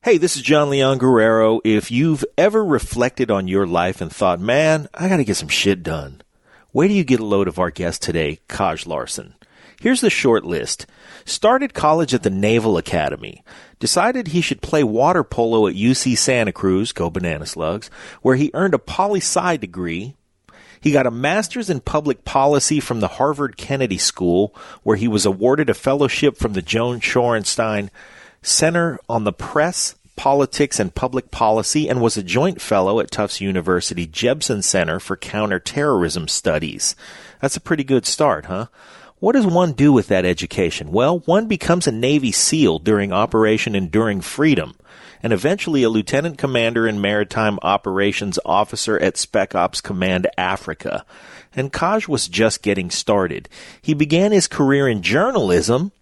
Hey, this is John Leon Guerrero. If you've ever reflected on your life and thought, man, I got to get some shit done, wait till you get a load of our guest today, Kaj Larsen. Here's the short list. Started college at the Naval Academy. Decided he should play water polo at UC Santa Cruz, go banana slugs, where he earned a poli-sci degree. He got a master's in public policy from the Harvard Kennedy School, where he was awarded a fellowship from the Joan Shorenstein Center on the Press, Politics, and Public Policy, and was a joint fellow at Tufts University Jebsen Center for Counterterrorism Studies. That's a pretty good start, huh? What does one do with that education? Well, one becomes a Navy SEAL during Operation Enduring Freedom, and eventually a lieutenant commander and maritime operations officer at Spec Ops Command Africa. And Kaj was just getting started. He began his career in journalism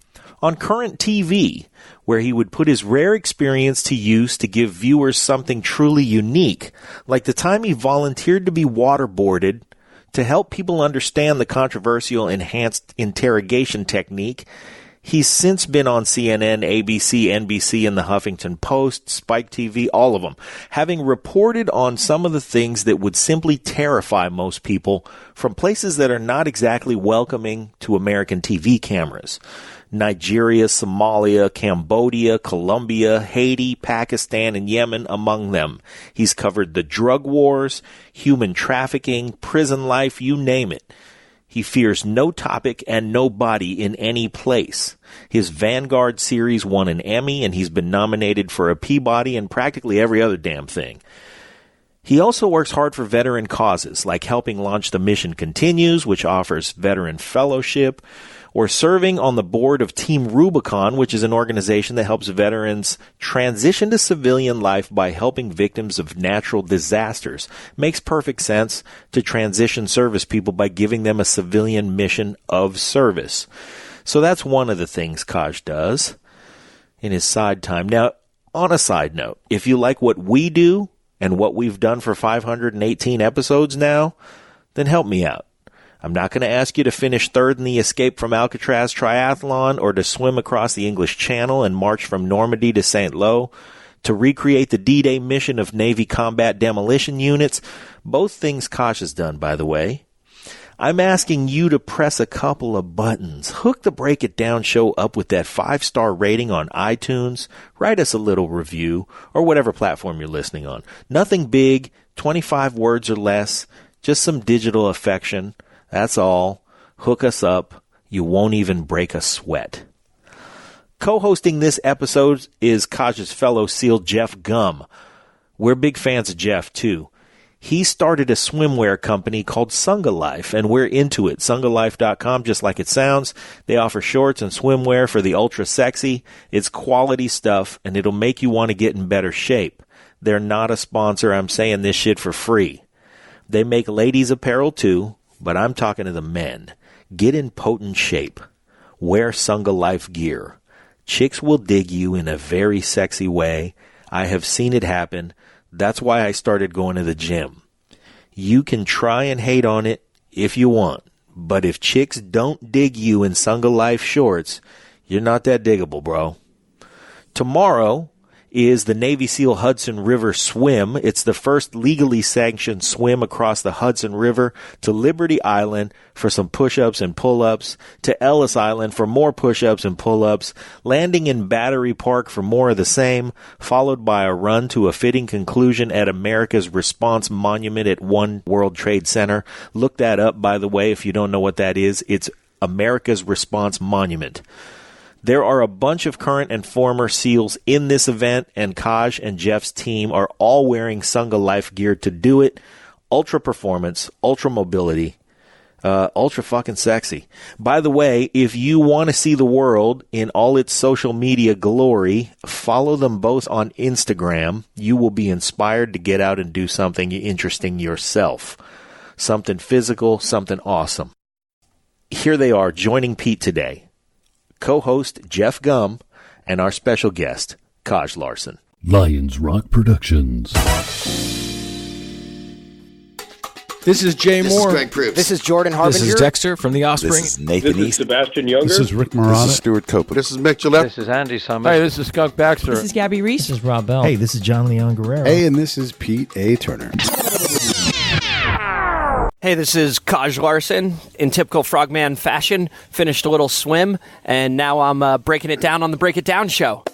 on Current TV, where he would put his rare experience to use to give viewers something truly unique, like the time he volunteered to be waterboarded to help people understand the controversial enhanced interrogation technique. He's since been on CNN, ABC, NBC, and the Huffington Post, Spike TV, all of them, having reported on some of the things that would simply terrify most people from places that are not exactly welcoming to American TV cameras. Nigeria, Somalia, Cambodia, Colombia, Haiti, Pakistan, and Yemen among them. He's covered the drug wars, human trafficking, prison life, you name it. He fears no topic and no body in any place. His Vanguard series won an Emmy, and he's been nominated for a Peabody and practically every other damn thing. He also works hard for veteran causes, like helping launch The Mission Continues, which offers veteran fellowship, or serving on the board of Team Rubicon, which is an organization that helps veterans transition to civilian life by helping victims of natural disasters. Makes perfect sense to transition service people by giving them a civilian mission of service. So that's one of the things Kaj does in his side time. Now, on a side note, if you like what we do and what we've done for 518 episodes now, then help me out. I'm not going to ask you to finish third in the Escape from Alcatraz triathlon or to swim across the English Channel and march from Normandy to St. Lo, to recreate the D-Day mission of Navy combat demolition units. Both things Kaj has done, by the way. I'm asking you to press a couple of buttons. Hook the Break It Down show up with that 5-star rating on iTunes. Write us a little review or whatever platform you're listening on. Nothing big, 25 words or less, just some digital affection. That's all. Hook us up. You won't even break a sweat. Co-hosting this episode is Kaj's fellow SEAL Jeff Gum. We're big fans of Jeff, too. He started a swimwear company called Sunga Life, and we're into it. SungaLife.com, just like it sounds. They offer shorts and swimwear for the ultra sexy. It's quality stuff, and it'll make you want to get in better shape. They're not a sponsor. I'm saying this shit for free. They make ladies' apparel, too. But I'm talking to the men. Get in potent shape. Wear Sunga Life gear. Chicks will dig you in a very sexy way. I have seen it happen. That's why I started going to the gym. You can try and hate on it if you want. But if chicks don't dig you in Sunga Life shorts, you're not that diggable, bro. Tomorrow is the Navy SEAL Hudson River Swim. It's the first legally sanctioned swim across the Hudson River to Liberty Island for some push-ups and pull-ups, to Ellis Island for more push-ups and pull-ups, landing in Battery Park for more of the same, followed by a run to a fitting conclusion at America's Response Monument at One World Trade Center. Look that up, by the way, if you don't know what that is. It's America's Response Monument. There are a bunch of current and former SEALs in this event, and Kaj and Jeff's team are all wearing Sunga Life gear to do it. Ultra performance, ultra mobility, ultra fucking sexy. By the way, if you want to see the world in all its social media glory, follow them both on Instagram. You will be inspired to get out and do something interesting yourself. Something physical, something awesome. Here they are joining Pete today. Co-host Jeff Gum, and our special guest, Kaj Larsen. Lions Rock Productions. This is Jay Moore. This is Greg Proops. This is Jordan Harbinger. This is Dexter from The Offspring. This is Nathan This is East. Sebastian Younger. This is Rick Marotta. This is Stuart Copeland. This is Mick Gillette. This is Andy Summers. Hey, this is Skunk Baxter. This is Gabby Reese. This is Rob Bell. Hey, this is John Leon Guerrero. Hey, and this is Pete A. Turner. Hey, this is Kaj Larsen. In typical Frogman fashion, finished a little swim, and now I'm breaking it down on the Break It Down show.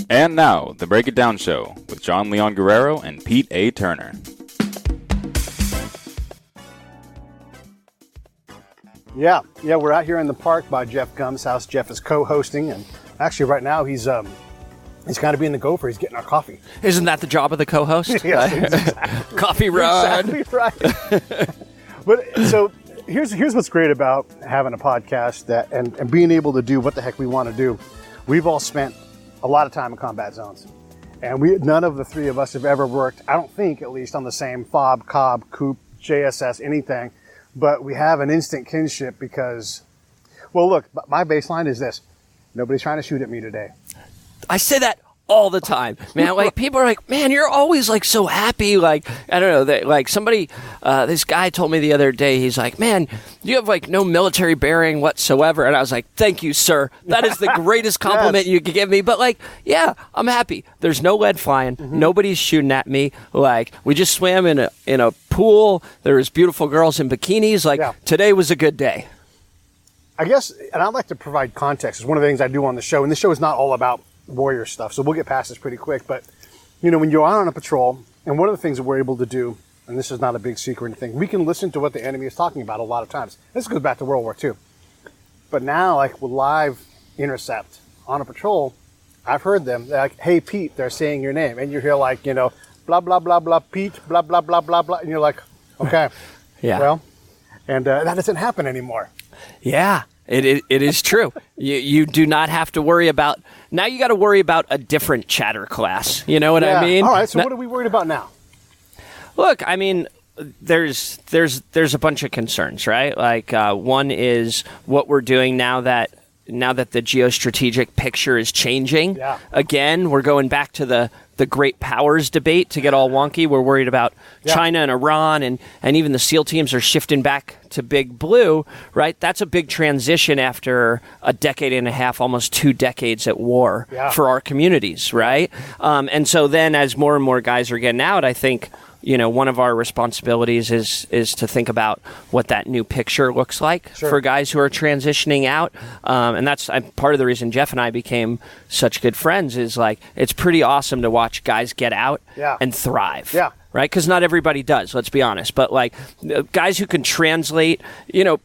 And now, the Break It Down show with John Leon Guerrero and Pete A. Turner. Yeah, we're out here in the park by Jeff Gumb's house. Jeff is co-hosting, and actually right now he's got to be in the gopher. He's getting our coffee. Isn't that the job of the co-host? Yes, exactly. Coffee run. Exactly right. But so here's what's great about having a podcast and being able to do what the heck we want to do. We've all spent a lot of time in combat zones, and none of the three of us have ever worked, I don't think, at least on the same FOB, COB, COOP, JSS, anything. But we have an instant kinship because, well, look, my baseline is this. Nobody's trying to shoot at me today. I say that all the time, man. Like, people are like, man, you're always like so happy. Like, I don't know, like somebody, this guy told me the other day, he's like, man, you have like no military bearing whatsoever. And I was like, thank you, sir. That is the greatest compliment you could give me. But like, yeah, I'm happy. There's no lead flying. Mm-hmm. Nobody's shooting at me. Like, we just swam in a pool. There was beautiful girls in bikinis. Like, today was a good day. I guess, and I'd like to provide context. It's one of the things I do on the show. And the show is not all about warrior stuff, so we'll get past this pretty quick. But when you're out on a patrol, and one of the things that we're able to do, and this is not a big secret or anything, we can listen to what the enemy is talking about a lot of times. This goes back to World War II. But now, like with live intercept on a patrol, I've heard them. They're like, hey Pete, they're saying your name, and you hear like, blah blah blah blah Pete, blah blah blah blah blah, and you're like, okay, yeah, well, and that doesn't happen anymore. Yeah. It is true. You do not have to worry about, now you got to worry about a different chatter class. You know what I mean? All right, so what are we worried about now? Look, I mean, there's a bunch of concerns, right? Like one is what we're doing now that the geostrategic picture is changing. Yeah. Again, we're going back to the great powers debate to get all wonky. We're worried about China and Iran, and even the SEAL teams are shifting back to Big Blue, right? That's a big transition after a decade and a half, almost 2 decades at war for our communities, right? And so then as more and more guys are getting out, I think, one of our responsibilities is to think about what that new picture looks like for guys who are transitioning out. And that's part of the reason Jeff and I became such good friends is like, it's pretty awesome to watch guys get out and thrive. Yeah. Right? Because not everybody does, let's be honest. But like guys who can translate,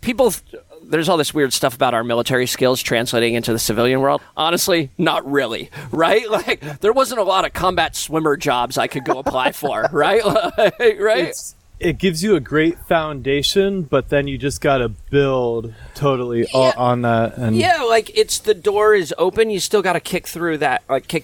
people... There's all this weird stuff about our military skills translating into the civilian world. Honestly, not really, right? Like, there wasn't a lot of combat swimmer jobs I could go apply for, right? Right? It gives you a great foundation, but then you just got to build totally on that. And like the door is open. You still got to kick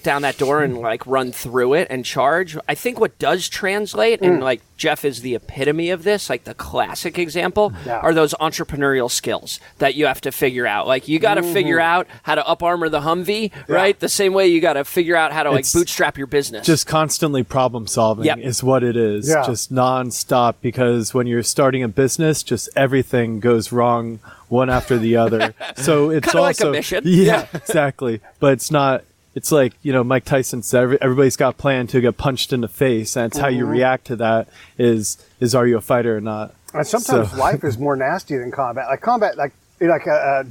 down that door and like run through it and charge. I think what does translate, and like Jeff is the epitome of this, like the classic example, are those entrepreneurial skills that you have to figure out. Like you got to figure out how to up armor the Humvee, right? The same way you got to figure out how to like bootstrap your business. Just constantly problem solving is what it is. Yeah. Just nonstop. Because when you're starting a business, just everything goes wrong one after the other. So it's kinda also like a mission. Yeah, exactly. But it's not. It's like Mike Tyson said, everybody's got a plan to get punched in the face, and it's how you react to that. Is are you a fighter or not? And sometimes life is more nasty than combat. Like combat,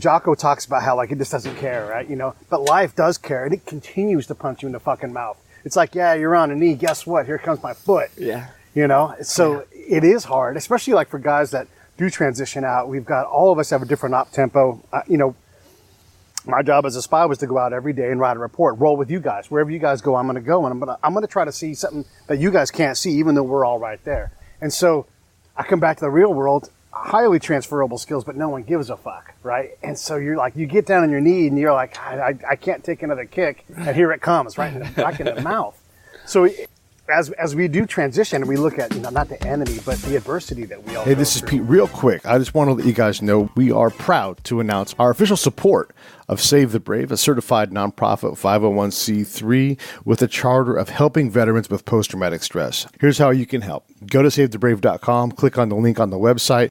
Jocko talks about how like it just doesn't care, right? But life does care, and it continues to punch you in the fucking mouth. It's like, yeah, you're on a knee. Guess what? Here comes my foot. Yeah. So it is hard, especially like for guys that do transition out. All of us have a different op tempo. My job as a spy was to go out every day and write a report, roll with you guys. Wherever you guys go, I'm going to go, and I'm going to try to see something that you guys can't see, even though we're all right there. And so I come back to the real world, highly transferable skills, but no one gives a fuck, right? And so you're like, you get down on your knee and you're like, I can't take another kick, and here it comes, right back in the mouth. So As we do transition, we look at, not the enemy, but the adversity that we all Hey, this is Pete. Real quick, I just want to let you guys know we are proud to announce our official support of Save the Brave, a certified nonprofit 501c3 with a charter of helping veterans with post-traumatic stress. Here's how you can help. Go to SaveTheBrave.com, click on the link on the website,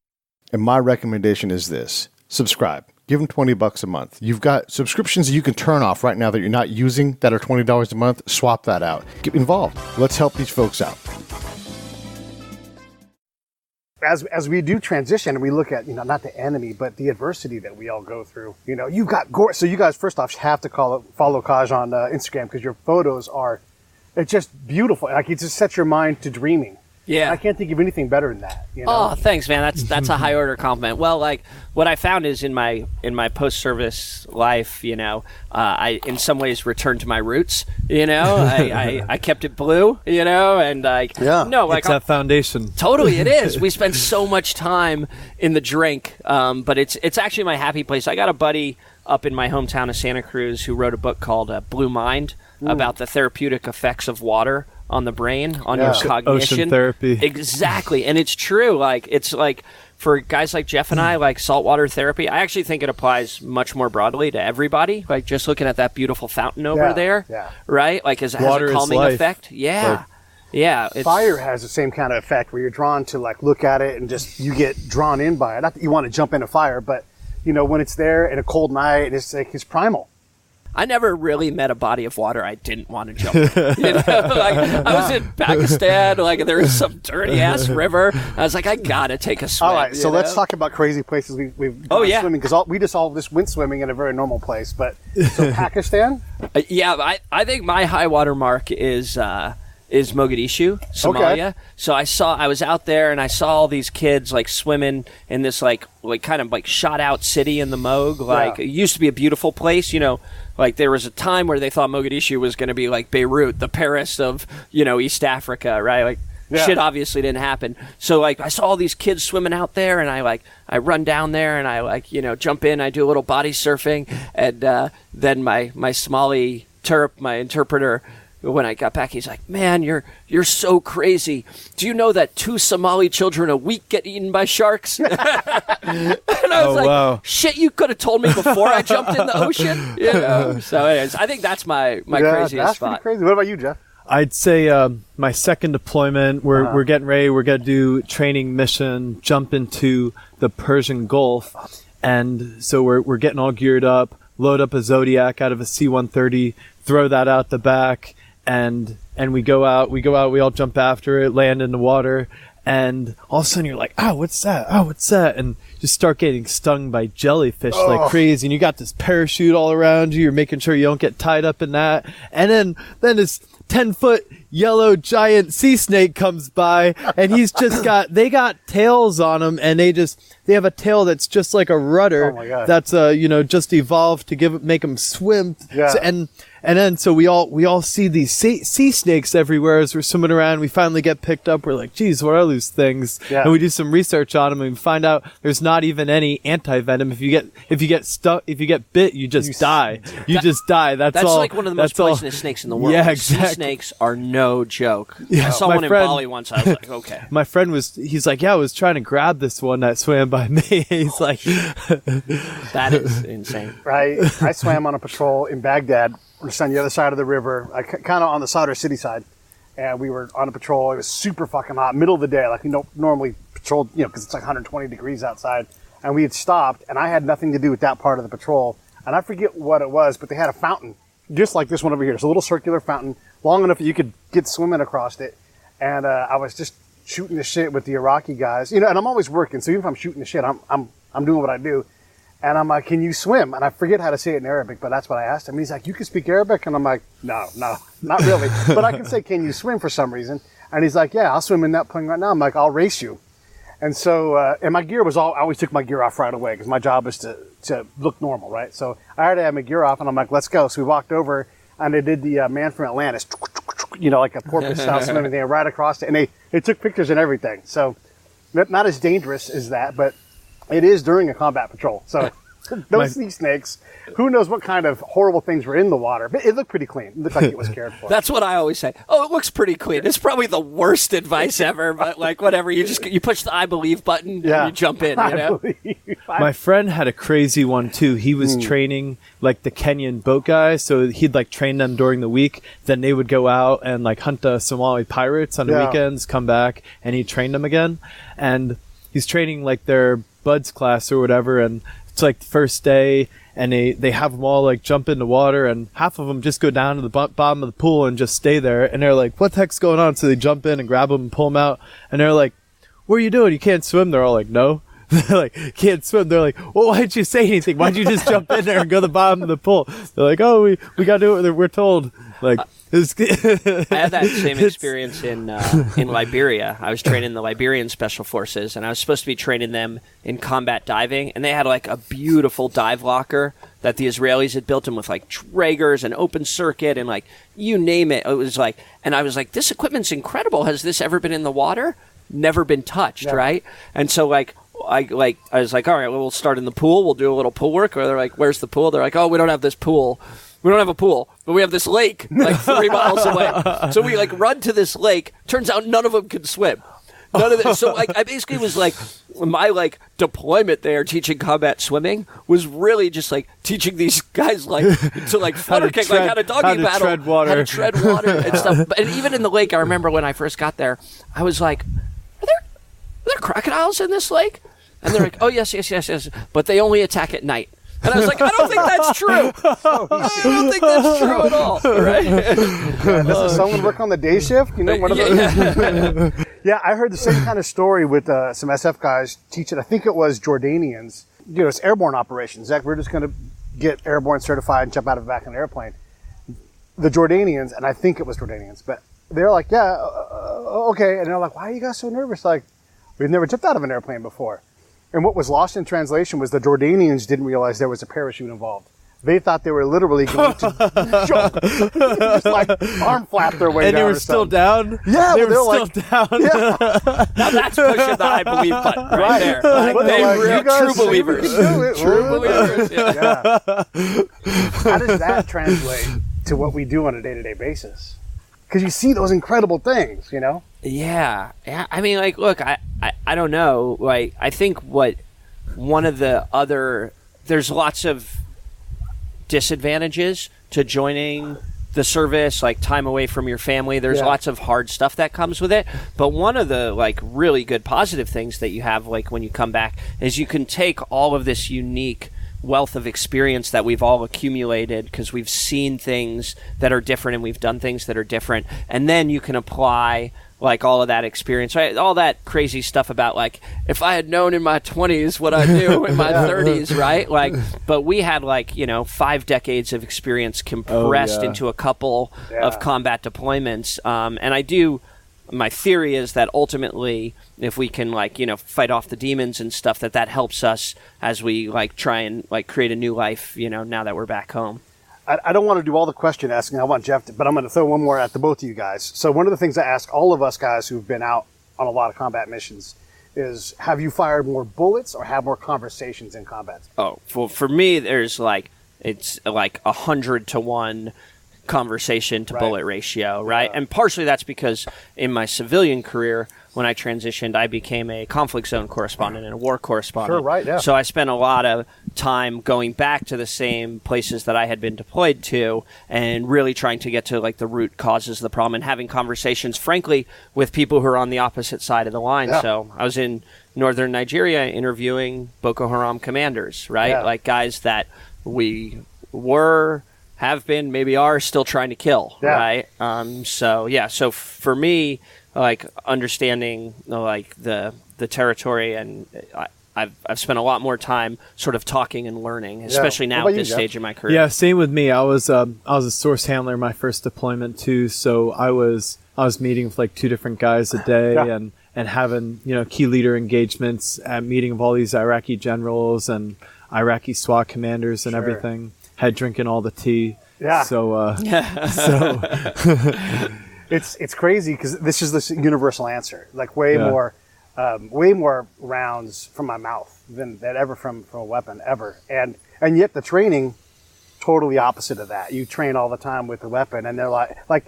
and my recommendation is this. Subscribe. Give them $20 a month. You've got subscriptions that you can turn off right now that you're not using that are $20 a month. Swap that out. Get involved. Let's help these folks out. As we do transition, we look at, not the enemy, but the adversity that we all go through. You've got so you guys, first off, have to follow Kaj on Instagram, because your photos it's just beautiful. Like, it just sets your mind to dreaming. Yeah. I can't think of anything better than that. Oh, thanks, man. That's a high order compliment. Well, like, what I found is in my post service life, I in some ways returned to my roots. I kept it blue. And like, it's that foundation. Totally, it is. We spend so much time in the drink, but it's actually my happy place. I got a buddy up in my hometown of Santa Cruz who wrote a book called Blue Mind about the therapeutic effects of water on the brain, on your cognition. Ocean therapy. Exactly. And it's true. Like, it's like, for guys like Jeff and I, like saltwater therapy, I actually think it applies much more broadly to everybody. Like, just looking at that beautiful fountain over there, right? Like, has a calming effect. Yeah. Yeah. Fire has the same kind of effect where you're drawn to, like, look at it and just, you get drawn in by it. Not that you want to jump into fire, but, when it's there in a cold night, it's like, it's primal. I never really met a body of water I didn't want to jump in. Like, I was in Pakistan, like, there was some dirty ass river. I was like, I gotta take a swim. All right, so let's talk about crazy places we've gone swimming, because we just all went swimming in a very normal place. But so Pakistan, I think my high water mark is Mogadishu, Somalia. Okay. So I was out there and I saw all these kids like swimming in this like kind of like shot out city in the Mogue. Like, it used to be a beautiful place, like there was a time where they thought Mogadishu was going to be like Beirut, the Paris of, East Africa, right? Like, shit obviously didn't happen. So like I saw all these kids swimming out there, and I run down there and I jump in, I do a little body surfing, and then my Somali Terp, my interpreter, when I got back, he's like, "Man, you're so crazy. Do you know that 2 Somali children a week get eaten by sharks?" And I was wow. Shit, you could have told me before I jumped in the ocean. So anyways, I think that's my craziest that's spot. Pretty crazy. What about you, Jeff? I'd say my second deployment, we're getting ready. We're going to do training mission, jump into the Persian Gulf. And so we're getting all geared up, load up a Zodiac out of a C-130, throw that out the back. And we go out, we all jump after it, land in the water, and all of a sudden you're like, what's that? What's that? And just start getting stung by jellyfish like crazy. And you got this parachute all around you. You're making sure you don't get tied up in that. And then this 10-foot yellow giant sea snake comes by, and he's just they got tails on him, and they have a tail that's just like a rudder. Oh my God. That's just evolved to make them swim. Yeah. So, and then so we all see these sea snakes everywhere as we're swimming around. We finally get picked up. We're like, geez, what are those things? Yeah. And we do some research on them, and we find out there's not even any anti-venom. If you get bit, you just die. You just die. That's all. Like one of the most poisonous snakes in the world. Yeah, exactly. Sea snakes are no joke. Yeah, I saw one in Bali once. I was like, okay. My friend he's like, I was trying to grab this one that swam by me. He's like, that is insane. Right. I swam on a patrol in Baghdad, just on the other side of the river, kind of on the Sadr city side. And we were on a patrol. It was super fucking hot, middle of the day. Like, normally patrolled, because it's like 120 degrees outside. And we had stopped, and I had nothing to do with that part of the patrol. And I forget what it was, but they had a fountain, just like this one over here. It's a little circular fountain, long enough that you could get swimming across it. And I was just shooting the shit with the Iraqi guys, and I'm always working. So even if I'm shooting the shit, I'm doing what I do. And I'm like, "Can you swim?" And I forget how to say it in Arabic, but that's what I asked him. He's like, "You can speak Arabic?" And I'm like, no, not really. But I can say, "Can you swim?" for some reason. And he's like, "Yeah, I'll swim in that plane right now." I'm like, "I'll race you." And so, and my gear was I always took my gear off right away because my job is to look normal, right? So I already had my gear off, and I'm like, "Let's go." So we walked over, and they did the Man from Atlantis, like a porpoise style swimming thing right across it. And they took pictures and everything. So not as dangerous as that, but it is during a combat patrol. So Those sea snakes, who knows what kind of horrible things were in the water. But it looked pretty clean. It looked like it was cared for. That's what I always say. Oh, it looks pretty clean. It's probably the worst advice ever, but like whatever. You push the I believe button and you jump in. You know? My friend had a crazy one too. He was training like the Kenyan boat guys, so he'd like train them during the week. Then they would go out and like hunt the Somali pirates on the weekends, come back, and he'd train them again. And he's training like their buds class or whatever, and it's like the first day, and they have them all like jump in the water, and half of them just go down to the bottom of the pool and just stay there. And they're like, what the heck's going on? So they jump in and grab them and pull them out, and they're like, what are you doing? You can't swim. They're all like, no. They're like, can't swim. They're like, well, why didn't you say anything? Why'd you just jump in there and go to the bottom of the pool? They're like, oh, we got to do what we're told. Like, I had that same experience in Liberia. I was training the Liberian Special Forces, and I was supposed to be training them in combat diving, and they had like a beautiful dive locker that the Israelis had built them with like Traegers and open circuit and like you name it. It was like, and I was like, this equipment's incredible. Has this ever been in the water? Never been touched, right? And so like I was like, all right, well, we'll start in the pool. We'll do a little pool work. Or they're like, where's the pool? They're like, oh, we don't have this pool. We don't have a pool, but we have this lake like 3 miles away. So we like run to this lake. Turns out none of them can swim. None of them. So like I basically was like, my like deployment there teaching combat swimming was really just like teaching these guys like to like flutter kick, like how to doggy paddle, how to tread water and stuff. And even in the lake, I remember when I first got there, I was like, are there crocodiles in this lake? And they're like, oh yes, but they only attack at night. And I was like, I don't think that's true. I don't think that's true at all. Right? Does someone work on the day shift? You know, one of those. Yeah, I heard the same kind of story with some SF guys teaching. I think it was Jordanians. You know, it's airborne operations. Zach, we're just going to get airborne certified and jump out of the back of an airplane. The Jordanians, and I think it was Jordanians, but they're like, yeah, okay. And they're like, why are you guys so nervous? Like, we've never jumped out of an airplane before. And what was lost in translation was the Jordanians didn't realize there was a parachute involved. They thought they were literally going to jump, just like arm flap their way down. And they were still down? Yeah, they were still like, down. Yeah. Now that's pushing the I believe button right there. Like, they were true believers. True believers. Yeah. How does that translate to what we do on a day-to-day basis? Because you see those incredible things, you know? Yeah. I mean, like, look, I don't know. Like, I think one of the other, there's lots of disadvantages to joining the service, like time away from your family. There's lots of hard stuff that comes with it. But one of the like really good positive things that you have, like when you come back, is you can take all of this unique wealth of experience that we've all accumulated because we've seen things that are different and we've done things that are different, and then you can apply like all of that experience, right? All that crazy stuff about like if I had known in my 20s what I knew in my 30s, right? Like, but we had like 5 decades of experience compressed into a couple of combat deployments, and my theory is that ultimately, if we can fight off the demons and stuff, that helps us as we try and create a new life, now that we're back home. I don't want to do all the question asking. I want Jeff to, but I'm going to throw one more at the both of you guys. So one of the things I ask all of us guys who've been out on a lot of combat missions is, have you fired more bullets or have more conversations in combat? Oh, for me, there's it's 100 to 1 conversation to bullet ratio, right? And partially that's because in my civilian career, when I transitioned, I became a conflict zone correspondent and a war correspondent. Sure, right, yeah. So I spent a lot of time going back to the same places that I had been deployed to and really trying to get to the root causes of the problem and having conversations, frankly, with people who are on the opposite side of the line. Yeah. So I was in northern Nigeria interviewing Boko Haram commanders, right? Yeah. Guys that we have been, maybe are still trying to kill, right? So for me, understanding the territory, and I've spent a lot more time sort of talking and learning, especially now at this stage in my career. Yeah, same with me. I was a source handler my first deployment too, so I was meeting with 2 different guys a day and having key leader engagements at meeting of all these Iraqi generals and Iraqi SWAT commanders and everything. Had drinking all the tea. Yeah. So it's crazy because this is this universal answer, way more way more rounds from my mouth than ever from a weapon ever. And yet the training, totally opposite of that. You train all the time with the weapon, and they're like,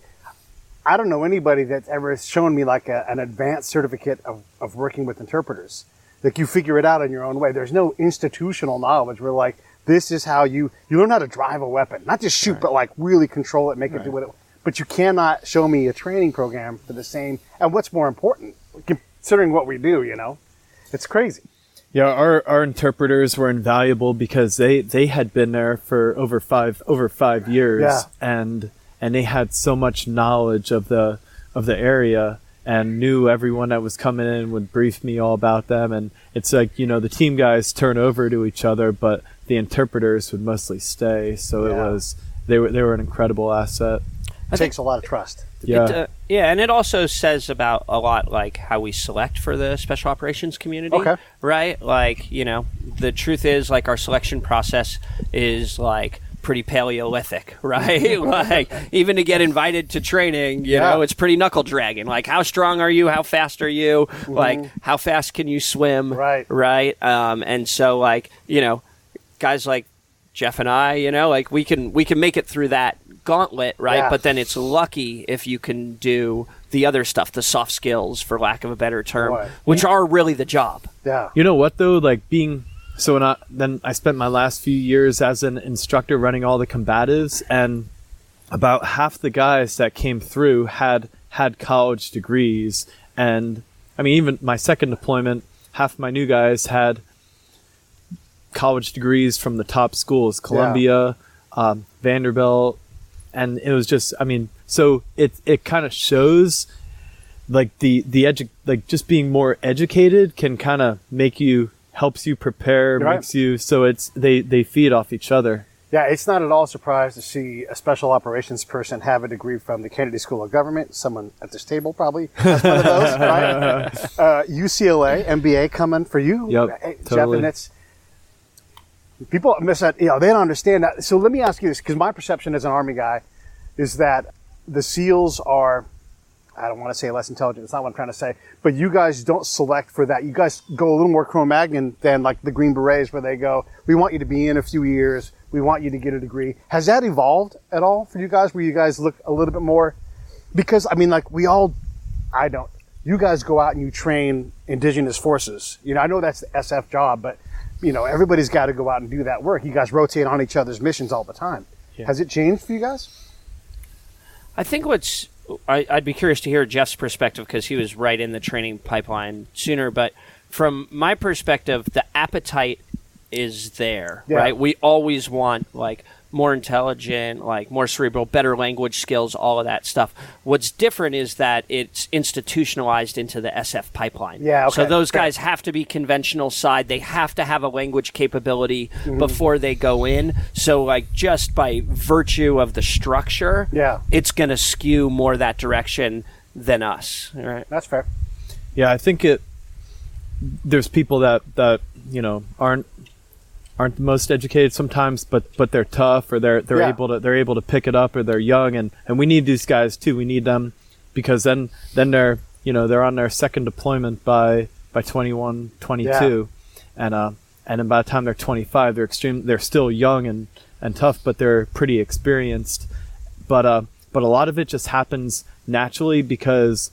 I don't know anybody that's ever shown me like an advanced certificate of working with interpreters. Like you figure it out in your own way. There's no institutional knowledge where like, this is how you learn how to drive a weapon, not just shoot, but like really control it, make it do what it, but you cannot show me a training program for the same. And what's more important, considering what we do, it's crazy. Yeah, our interpreters were invaluable because they had been there for over five years, and they had so much knowledge of the area and knew everyone that was coming in, would brief me all about them. And it's like, the team guys turn over to each other, but the interpreters would mostly stay. So they were an incredible asset. It takes a lot of trust. Yeah. And it also says about a lot like how we select for the special operations community, right? Like, the truth is like our selection process is like pretty Paleolithic, right? Like even to get invited to training, you know, it's pretty knuckle dragging. Like how strong are you? How fast are you? Like how fast can you swim? Right. And so like, guys like Jeff and I, like we can make it through that gauntlet, right? But then it's lucky if you can do the other stuff, the soft skills, for lack of a better term, which are really the job. Yeah. You know what though? Like so then I spent my last few years as an instructor running all the combatives, and about half the guys that came through had college degrees. And I mean, even my second deployment, half my new guys had college degrees from the top schools, Columbia, Vanderbilt. And it was just, so it kind of shows like like just being more educated can kind of helps you prepare, makes you, so they feed off each other. Yeah, it's not at all a surprise to see a special operations person have a degree from the Kennedy School of Government. Someone at this table probably has one of those, right? UCLA, MBA coming for you. Yep, totally. Jeff, and it's, people miss that, they don't understand that. So let me ask you this, because my perception as an Army guy is that the SEALs are, I don't want to say less intelligent, it's not what I'm trying to say, but you guys don't select for that. You guys go a little more Cro-Magnon than like the Green Berets, where they go, we want you to be in a few years, we want you to get a degree. Has that evolved at all for you guys, where you guys look a little bit more, because you guys go out and you train indigenous forces. I know that's the SF job, but everybody's got to go out and do that work. You guys rotate on each other's missions all the time. Yeah. Has it changed for you guys? I think I'd be curious to hear Jeff's perspective, because he was right in the training pipeline sooner. But from my perspective, the appetite is there, right? We always want like more intelligent, like more cerebral, better language skills, all of that stuff. What's different is that it's institutionalized into the SF pipipeline. Yeah, okay. So those guys have to be conventional side. They have to have a language capability before they go in. So like just by virtue of the structure, it's going to skew more that direction than us. All right. That's fair. Yeah, I think there's people that aren't the most educated sometimes, but they're tough, or they're able to pick it up, or they're young, and we need these guys too. We need them, because then they're they're on their second deployment by 21, 22, and then by the time they're 25, they're still young and tough, but they're pretty experienced. But a lot of it just happens naturally, because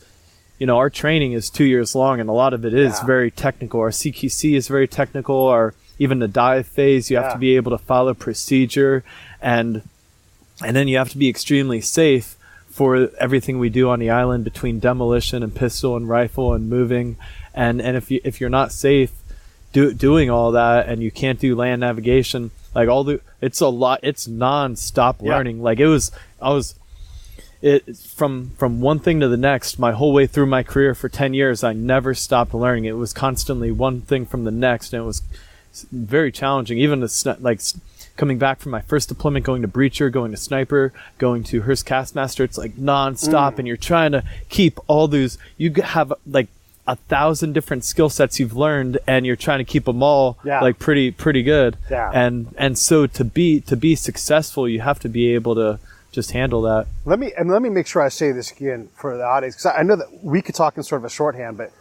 our training is 2 years long, and a lot of it is very technical. Our CQC is very technical. Even the dive phase, you have to be able to follow procedure, and then you have to be extremely safe for everything we do on the island, between demolition and pistol and rifle and moving. And if you're not safe doing all that, and you can't do land navigation, like it's a lot. It's non-stop learning. Like from one thing to the next, my whole way through my career for 10 years, I never stopped learning. It was constantly one thing from the next, and it was very challenging. Even coming back from my first deployment, going to breacher, going to sniper, going to Hearst Castmaster, it's like non-stop, and you're trying to keep all those. You have like 1,000 different skill sets you've learned, and you're trying to keep them all like pretty good. And so to be successful, you have to be able to just handle that. Let me make sure I say this again for the audience, because I know that we could talk in sort of a shorthand, but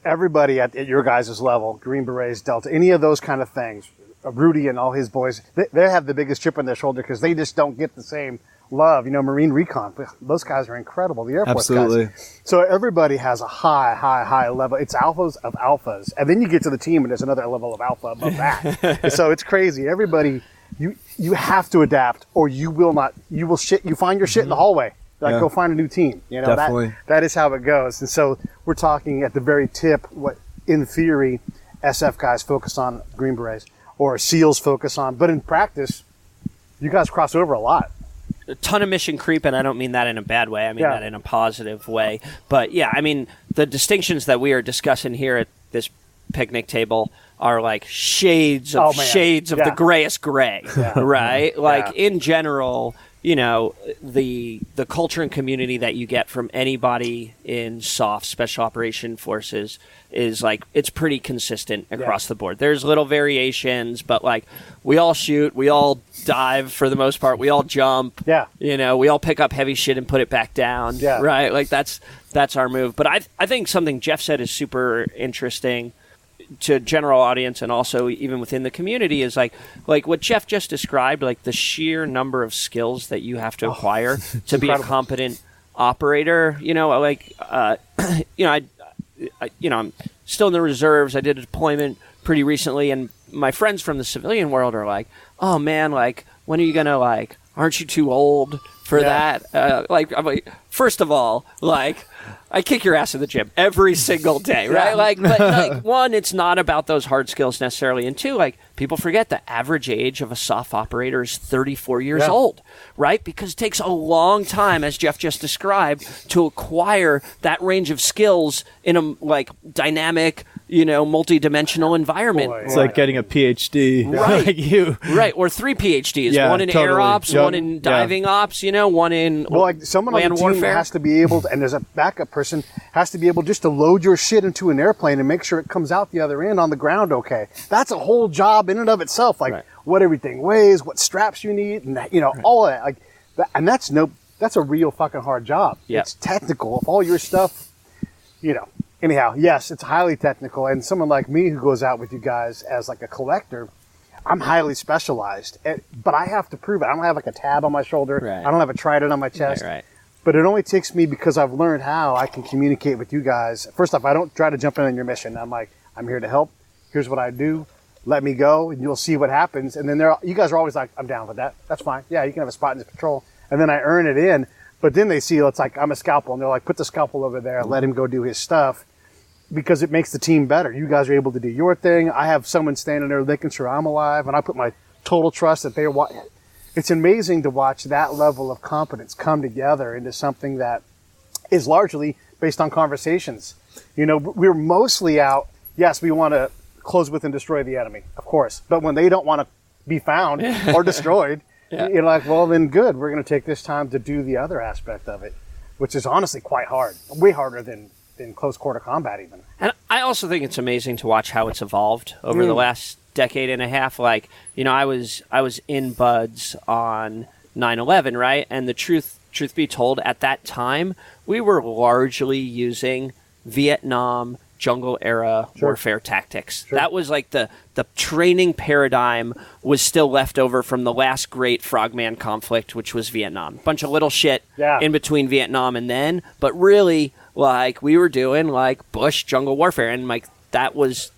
everybody at your guys' level, Green Berets, Delta, any of those kind of things, Rudy and all his boys, they have the biggest chip on their shoulder because they just don't get the same love. Marine Recon, those guys are incredible. The Air Force guys. So everybody has a high level. It's alphas of alphas. And then you get to the team and there's another level of alpha above that. So it's crazy. Everybody, you have to adapt or you will not, you find your shit in the hallway. Like, go find a new team. Definitely. That is how it goes. And so we're talking at the very tip, what in theory SF guys focus on, Green Berets, or SEALs focus on. But in practice, you guys cross over a lot. A ton of mission creep, and I don't mean that in a bad way. I mean that in a positive way. But yeah, I mean, the distinctions that we are discussing here at this picnic table are like shades of the grayest gray, right? Like in general, the culture and community that you get from anybody in SOF, Special Operation Forces, is like, it's pretty consistent across the board. There's little variations, but like we all shoot, we all dive for the most part, we all jump, we all pick up heavy shit and put it back down, right? Like that's our move. But I think something Jeff said is super interesting to general audience and also even within the community is like what Jeff just described, like the sheer number of skills that you have to acquire to be a competent operator. I'm still in the reserves. I did a deployment pretty recently, and my friends from the civilian world are like, "Oh man, like when are you gonna aren't you too old for that?" I'm like, first of all, I kick your ass in the gym every single day, right? But one, it's not about those hard skills necessarily, and two, people forget the average age of a SOF operator is 34 years old, right? Because it takes a long time, as Jeff just described, to acquire that range of skills in a dynamic, multi-dimensional environment. It's like getting a PhD, right? Like you, right? Or 3 PhDs, one in air ops, one in diving ops, one in someone land on the team warfare. has to be able to, and there's a backup person has to be able just to load your shit into an airplane and make sure it comes out the other end on the ground okay. That's a whole job in and of itself. What everything weighs, what straps you need, and all of that. And that's a real fucking hard job. It's technical. If all your stuff, Anyhow, yes, it's highly technical. And someone like me who goes out with you guys as a collector, I'm highly specialized. But I have to prove it. I don't have a tab on my shoulder. Right. I don't have a trident on my chest. Right. But it only takes me because I've learned how I can communicate with you guys. First off, I don't try to jump in on your mission. I'm like, I'm here to help. Here's what I do. Let me go, and you'll see what happens. And then you guys are always like, I'm down with that. That's fine. Yeah, you can have a spot in this patrol. And then I earn it in. But then they see it's like I'm a scalpel, and they're like, put the scalpel over there, let him go do his stuff, because it makes the team better. You guys are able to do your thing. I have someone standing there making sure I'm alive, and I put my total trust that they're. It's amazing to watch that level of competence come together into something that is largely based on conversations. We're mostly out. Yes, we want to close with and destroy the enemy, of course, but when they don't want to be found or destroyed. You're like, well, then good. We're going to take this time to do the other aspect of it, which is honestly quite hard, way harder than close quarter combat even. And I also think it's amazing to watch how it's evolved over the last decade and a half. I was in Buds on 9/11, right? And the truth be told, at that time, we were largely using Vietnam jungle era warfare tactics. That was the training paradigm was still left over from the last great Frogman conflict, which was Vietnam. Bunch of little shit in between Vietnam and then, but really we were doing Bush jungle warfare, and that was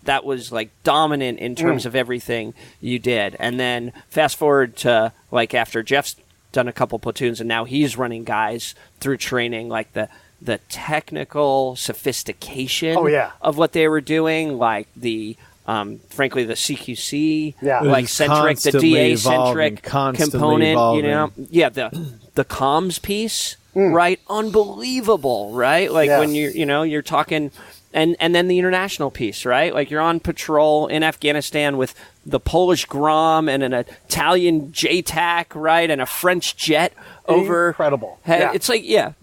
dominant in terms of everything you did. And then fast forward to after Jeff's done a couple platoons and now he's running guys through training, the technical sophistication of what they were doing, frankly, the CQC, centric, the DA centric component, the comms piece, right? Unbelievable, right? When you're talking, and then the international piece, right? You're on patrol in Afghanistan with the Polish Grom and an Italian JTAC, right? And a French jet over. Incredible. It's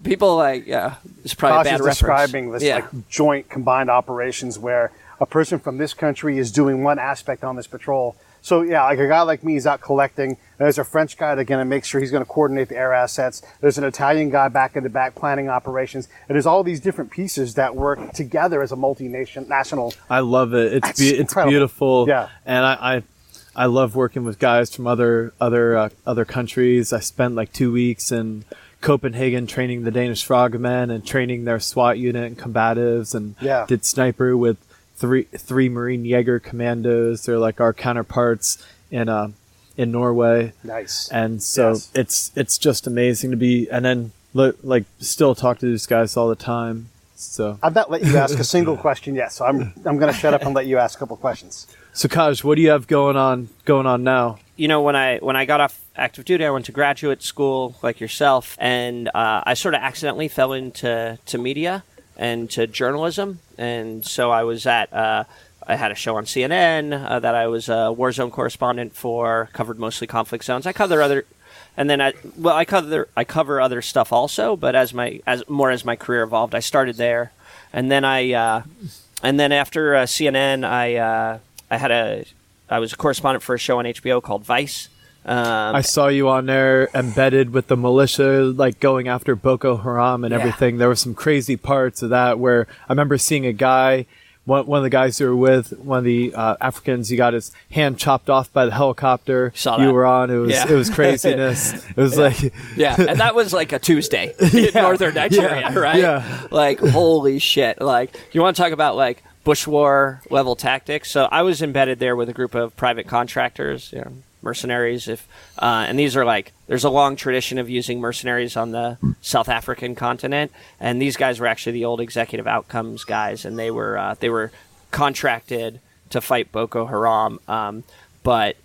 people it's probably Kaj a bad is reference. describing this joint combined operations where a person from this country is doing one aspect on this patrol. So yeah, like a guy like me is out collecting. And there's a French guy that's going to make sure he's going to coordinate the air assets. There's an Italian guy back in the back planning operations. And there's all these different pieces that work together as a national. I love it. It's beautiful. Yeah. And I love working with guys from other countries. I spent like 2 weeks in Copenhagen training the Danish Frogman and training their SWAT unit and combatives, and did sniper with three Marine Jaeger commandos. They're like our counterparts in Norway. Nice. And so it's just amazing to be, and then like still talk to these guys all the time. So I've not let you ask a single question yet, so I'm going to shut up and let you ask a couple questions. So Kaj, what do you have going on now? You know, when I got off active duty, I went to graduate school like yourself, and I sort of accidentally fell into media and to journalism. And so I was I had a show on CNN that I was a war zone correspondent for, covered mostly conflict zones. I cover other, and then I cover other stuff also. But as my career evolved, I started there, and then after CNN, I was a correspondent for a show on HBO called Vice. I saw you on there embedded with the militia, like going after Boko Haram and everything. There were some crazy parts of that where I remember seeing a guy, one of the guys who were with one of the Africans, he got his hand chopped off by the helicopter you were on. It was craziness. It was like... Yeah, and that was like a Tuesday in northern Nigeria, right? Yeah. Like, holy shit. Like, you want to talk about, like, Bush War level tactics? So I was embedded there with a group of private contractors, mercenaries. And these are like, there's a long tradition of using mercenaries on the South African continent, and these guys were actually the old executive outcomes guys, and they were contracted to fight Boko Haram. But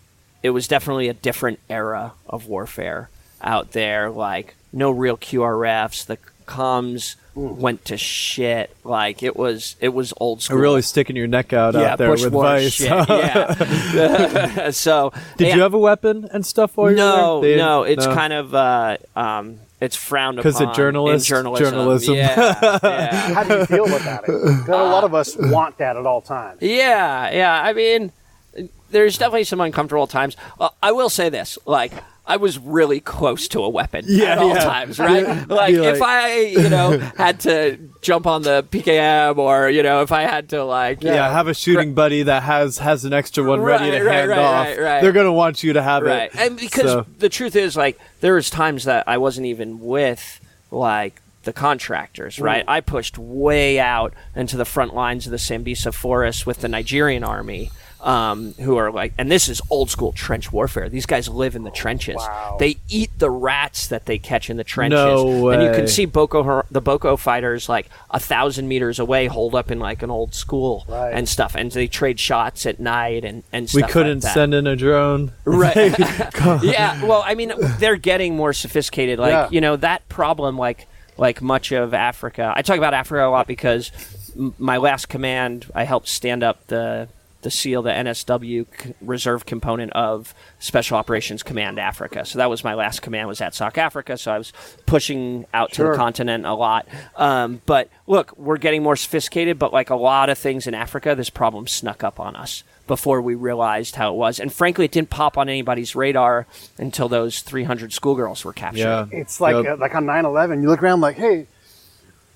it was definitely a different era of warfare out there. Like, no real QRFs. The comms went to shit. Like, it was old school. Really sticking your neck out there Bush with War Vice. Shit, yeah. So did you have a weapon and stuff while you were there? No. It's kind of it's frowned upon because of journalism. Yeah. How do you feel about it? 'Cause a lot of us want that at all times. Yeah. I mean, there's definitely some uncomfortable times. I will say this, like, I was really close to a weapon at all times, right? If I, had to jump on the PKM, or, if I had to, have a shooting buddy that has an extra one ready to hand off, they're going to want you to have it. And because the truth is, there was times that I wasn't even with, the contractors, right? I pushed way out into the front lines of the Sambisa forest with the Nigerian army. Who are and this is old school trench warfare. These guys live in the trenches. Wow. They eat the rats that they catch in the trenches. No way. And you can see the Boko fighters 1,000 meters away, holed up in an old school and stuff. And they trade shots at night and stuff. We couldn't send in a drone. Right. Yeah. Well, I mean, they're getting more sophisticated. That problem, like much of Africa. I talk about Africa a lot because my last command, I helped stand up the SEAL, the NSW reserve component of Special Operations Command Africa. So that was my last command, was at SOC Africa. So I was pushing out to the continent a lot. But look, we're getting more sophisticated, but like a lot of things in Africa, this problem snuck up on us before we realized how it was. And frankly, it didn't pop on anybody's radar until those 300 schoolgirls were captured. Yeah. It's like on 9/11, you look around like, hey,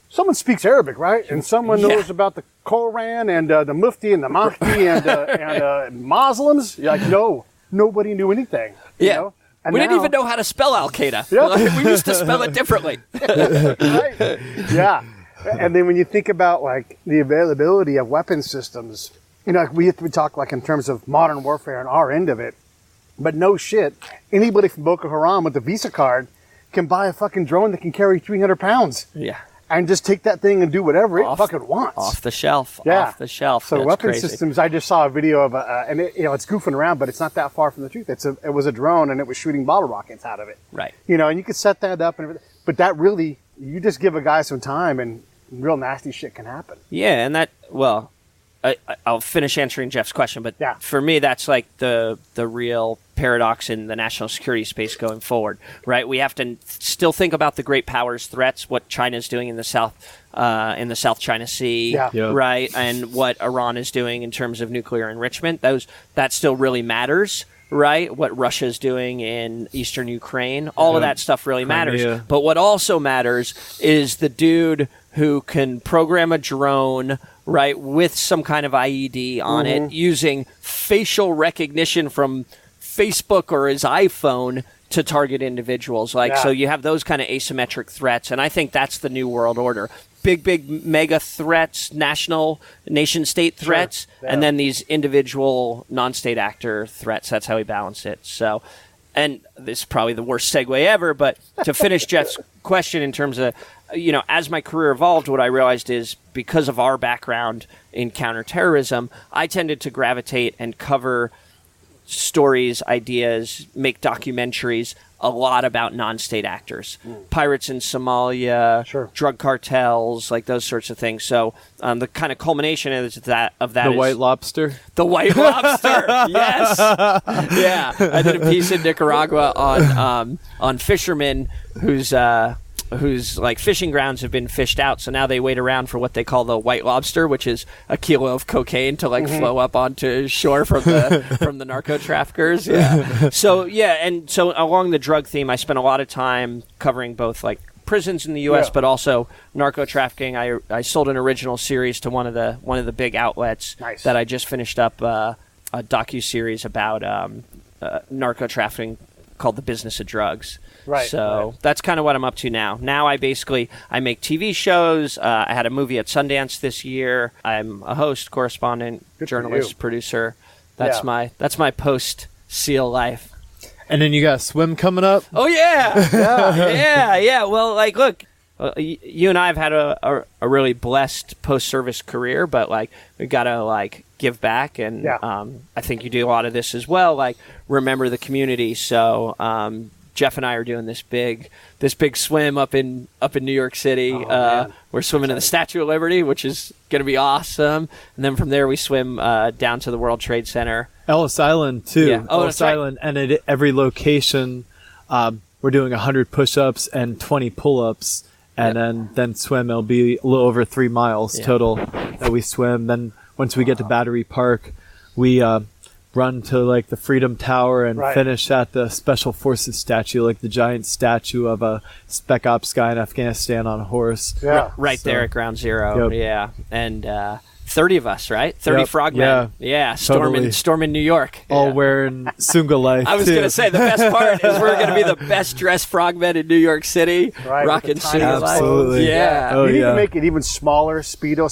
someone speaks Arabic, right? And someone knows about the Quran and the Mufti and the Mahdi and Muslims. You're like, no, nobody knew anything. You know? And we didn't even know how to spell Al-Qaeda. Yeah. We used to spell it differently. Right. Yeah. And then when you think about the availability of weapon systems, we talk in terms of modern warfare and our end of it. But no shit, anybody from Boko Haram with a Visa card can buy a fucking drone that can carry 300 pounds. Yeah. And just take that thing and do whatever it fucking wants. Off the shelf. Yeah. Off the shelf. So That's weapon crazy. systems, I just saw a video of and it's goofing around, but it's not that far from the truth. It was a drone and it was shooting bottle rockets out of it. Right. And you could set that up and everything. But that really, you just give a guy some time and real nasty shit can happen. Yeah, and I'll finish answering Jeff's question, but Yeah. for me, that's like the real paradox in the national security space going forward, right? We have to still think about the great powers threats, what China's doing in the South China Sea, Yeah. Yep. right, and what Iran is doing in terms of nuclear enrichment. That still really matters. Right, what Russia's doing in eastern Ukraine, all of that stuff really matters. Crimea. But what also matters is the dude who can program a drone, right, with some kind of IED on it, using facial recognition from Facebook or his iPhone to target individuals. So you have those kind of asymmetric threats, and I think that's the new world order. Big mega threats, nation-state threats, Yeah. and then these individual non-state actor threats. That's how we balance it. So, and this is probably the worst segue ever, but to finish Jeff's question in terms of, as my career evolved, what I realized is because of our background in counterterrorism, I tended to gravitate and cover stories, ideas, make documentaries a lot about non-state actors, pirates in Somalia, Sure. drug cartels, like those sorts of things. So the kind of culmination of that The is White Lobster. the White Lobster. Yes, yeah. I did a piece in Nicaragua on fishermen whose like fishing grounds have been fished out, so now they wait around for what they call the white lobster, which is a kilo of cocaine to like flow up onto shore from the narco traffickers. Yeah. So along the drug theme, I spent a lot of time covering both like prisons in the U.S. Yeah. but also narco trafficking. I sold an original series to one of the big outlets. Nice. That I just finished up a docu-series about narco trafficking called The Business of Drugs. Right, So right. that's kind of what I'm up to now. Now I make TV shows. I had a movie at Sundance this year. I'm a host, correspondent, Good for journalist, you. producer. That's Yeah. my post SEAL life. And then you got swim coming up. Oh yeah, yeah. Well, like, look, you and I have had a really blessed post-service career, but like we gotta like give back, and Yeah. I think you do a lot of this as well. Like remember the community. So Jeff and I are doing this big swim up in New York City. man. We're swimming in the Statue of Liberty, which is going to be awesome. And then from there we swim down to the World Trade Center. Ellis Island too. Yeah. Oh, Ellis that's right. Island, and at every location, we're doing 100 push-ups and 20 pull-ups, and then swim. It'll be a little over 3 miles total that we swim. Then once we get to Battery Park, we run to like the Freedom Tower and Right. finish at the Special Forces statue, like the giant statue of a Spec Ops guy in Afghanistan on a horse. Yeah. Right So- there at Ground Zero. Yep. Yeah. And 30 of us, right? 30 Yep. frogmen. Yeah. Totally. Storming New York. All Yeah. wearing Sunga Life. I was too. going to say the best part is we're going to be the best dressed frogmen in New York City, Right, rocking with the tiny Sunga Life. Absolutely. Yeah. Oh, you need yeah. to make it even smaller, Speedo,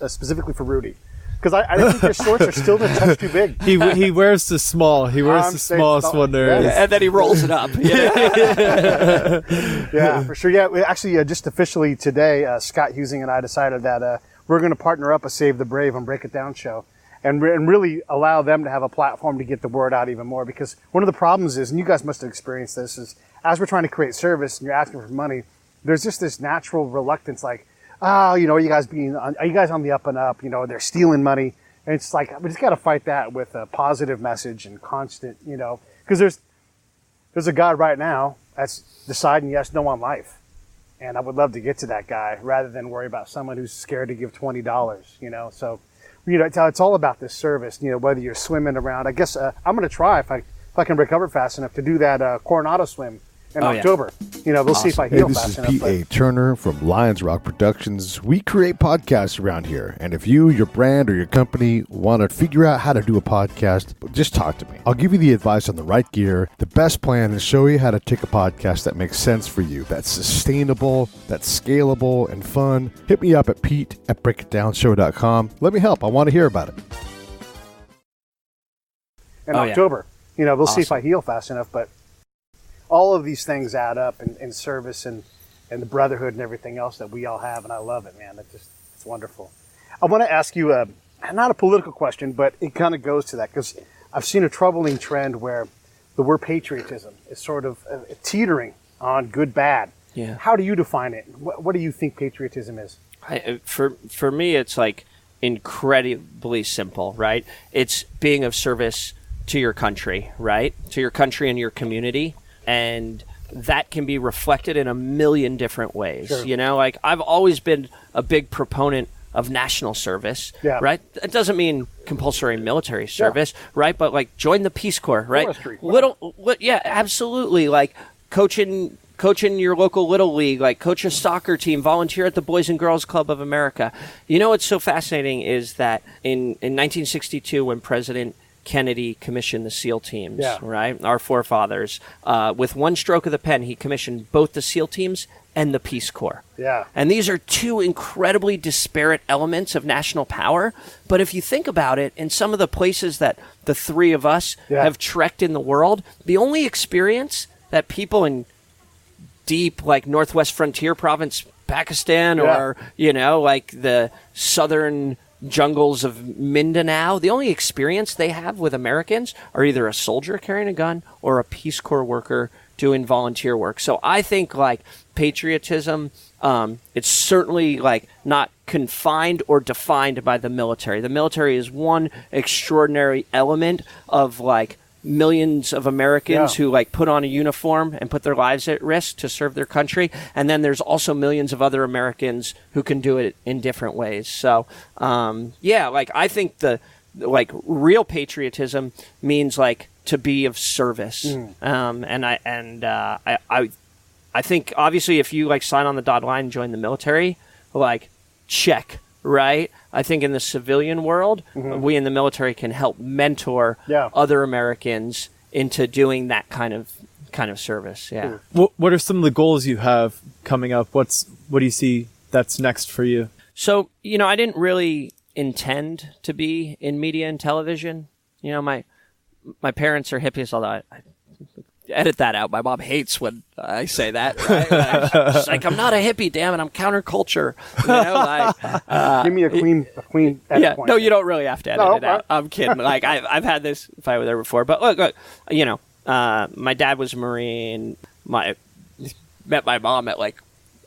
specifically for Rudy. Because I think your shorts are still a touch too big. He wears the small. He wears I'm the saying smallest small. one there is. Yeah. And then he rolls it up. Yeah. Yeah, for sure. Yeah, we actually just officially today, Scott Husing and I decided that we're going to partner up a Save the Brave and Break It Down show, and really allow them to have a platform to get the word out even more. Because one of the problems is, and you guys must have experienced this, is as we're trying to create service and you're asking for money, there's just this natural reluctance, like, are you guys on the up and up? They're stealing money, and it's like we just got to fight that with a positive message and constant, because there's a God right now that's deciding yes, no on life. And I would love to get to that guy rather than worry about someone who's scared to give $20, So, it's all about this service, whether you're swimming around. I guess I'm going to try if I can recover fast enough to do that Coronado swim in Oh, yeah. October. We'll see if I Hey, heal this fast is enough. Pete but- A. Turner from Lions Rock Productions. We create podcasts around here. And if you, your brand, or your company want to figure out how to do a podcast, just talk to me. I'll give you the advice on the right gear, the best plan, and show you how to take a podcast that makes sense for you, that's sustainable, that's scalable, and fun. Hit me up at pete@breakitdownshow.com. Let me help. I want to hear about it. in Oh, yeah. October. We'll see if Awesome. I heal fast enough, but all of these things add up in service and the brotherhood and everything else that we all have, and I love it, man. It's wonderful. I want to ask you, not a political question, but it kind of goes to that, because I've seen a troubling trend where the word patriotism is sort of teetering on good, bad. Yeah. How do you define it? What do you think patriotism is? For me, it's like incredibly simple, right? It's being of service to your country, right? To your country and your community. And that can be reflected in a million different ways. Sure. You know, like I've always been a big proponent of national service, right? It doesn't mean compulsory military service, right? But like join the Peace Corps, right? Yeah, absolutely. Like coaching your local little league, like coach a soccer team, volunteer at the Boys and Girls Club of America. You know what's so fascinating is that in 1962, when President Kennedy commissioned the SEAL teams, right? Our forefathers, with one stroke of the pen, he commissioned both the SEAL teams and the Peace Corps. Yeah. And these are two incredibly disparate elements of national power. But if you think about it, in some of the places that the three of us have trekked in the world, the only experience that people in deep, like, Northwest Frontier Province, Pakistan, or, you know, like the southern jungles of Mindanao, the only experience they have with Americans are either a soldier carrying a gun or a Peace Corps worker doing volunteer work. So I think, like, patriotism, it's certainly, like, not confined or defined by the military. The military is one extraordinary element of, like, millions of Americans who, like, put on a uniform and put their lives at risk to serve their country. And then there's also millions of other Americans who can do it in different ways. So, like, I think like, real patriotism means, like, to be of service. I think, obviously, if you, like, sign on the dotted line and join the military, like, check, right? I think in the civilian world, we in the military can help mentor other Americans into doing that kind of service. Yeah. What are some of the goals you have coming up? What do you see that's next for you? So, you know, I didn't really intend to be in media and television. You know, my parents are hippies, although I edit that out. My mom hates when I say that. Right? She's like, I'm not a hippie, damn it. I'm counterculture. You know, like, give me a clean edit point. No, you don't really have to edit it out. I'm kidding. Like, I've had this fight with her before. But look, you know, my dad was a Marine. Met my mom at, like,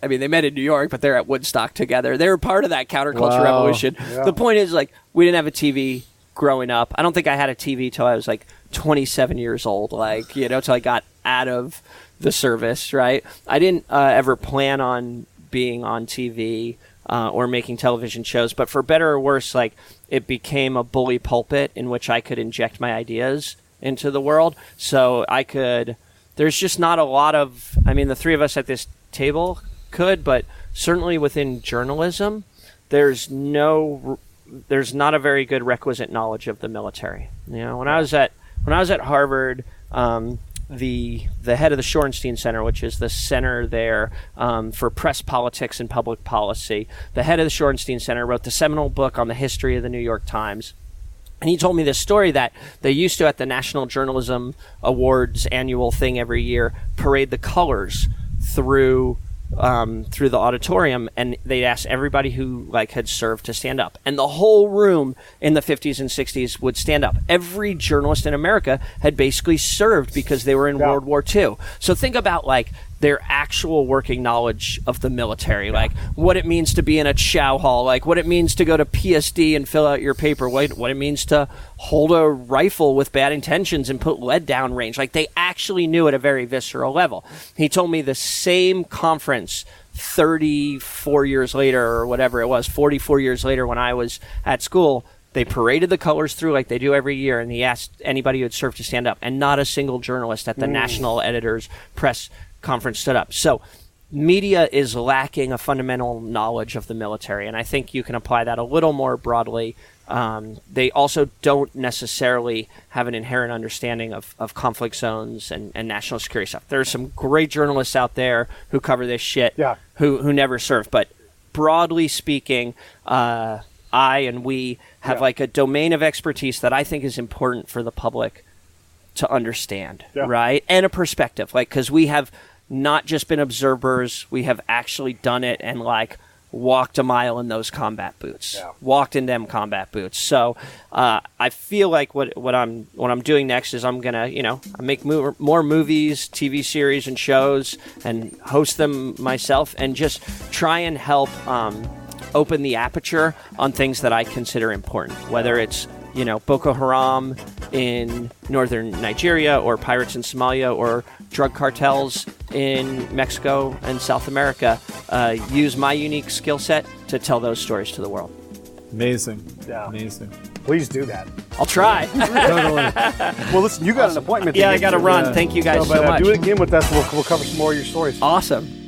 I mean, they met in New York, but they're at Woodstock together. They were part of that counterculture revolution. Yeah. The point is, like, we didn't have a TV growing up. I don't think I had a TV till I was, like, 27 years old, like, you know, till I got out of the service, right? I didn't ever plan on being on TV or making television shows, but for better or worse, like, it became a bully pulpit in which I could inject my ideas into the world. So there's just not a lot of, I mean, the three of us at this table could, but certainly within journalism, there's not a very good requisite knowledge of the military. You know, when I was at Harvard, the head of the Shorenstein Center, which is the center there for press politics and public policy, the head of the Shorenstein Center wrote the seminal book on the history of the New York Times. And he told me this story that they used to, at the National Journalism Awards annual thing every year, parade the colors through the auditorium, and they'd ask everybody who, like, had served to stand up, and the whole room in the 50s and 60s would stand up. Every journalist in America had basically served because they were in World War II. So think about, like, their actual working knowledge of the military, like what it means to be in a chow hall, like what it means to go to PSD and fill out your paper, what it means to hold a rifle with bad intentions and put lead down range. Like, they actually knew at a very visceral level. He told me the same conference 34 years later, or whatever it was, 44 years later, when I was at school, they paraded the colors through like they do every year, and he asked anybody who had served to stand up, and not a single journalist at the National Editors Press Conference stood up. So media is lacking a fundamental knowledge of the military, and I think you can apply that a little more broadly. They also don't necessarily have an inherent understanding of conflict zones and national security stuff. There are some great journalists out there who cover this shit who never served, but broadly speaking, I and we have like a domain of expertise that I think is important for the public to understand, right? And a perspective, like, because we have not just been observers, we have actually done it and, like, walked a mile in those combat boots, walked in them combat boots. So I feel like what I'm doing next is I'm gonna, I make more movies, TV series, and shows, and host them myself, and just try and help open the aperture on things that I consider important, whether it's Boko Haram in northern Nigeria, or pirates in Somalia, or drug cartels in Mexico and South America. Use my unique skill set to tell those stories to the world. Amazing. Yeah. Amazing. Please do that. I'll try. Totally. Well, listen, you got an appointment. Yeah, I got to run. Yeah. Thank you guys but so much. do it again with us. We'll cover some more of your stories. Awesome.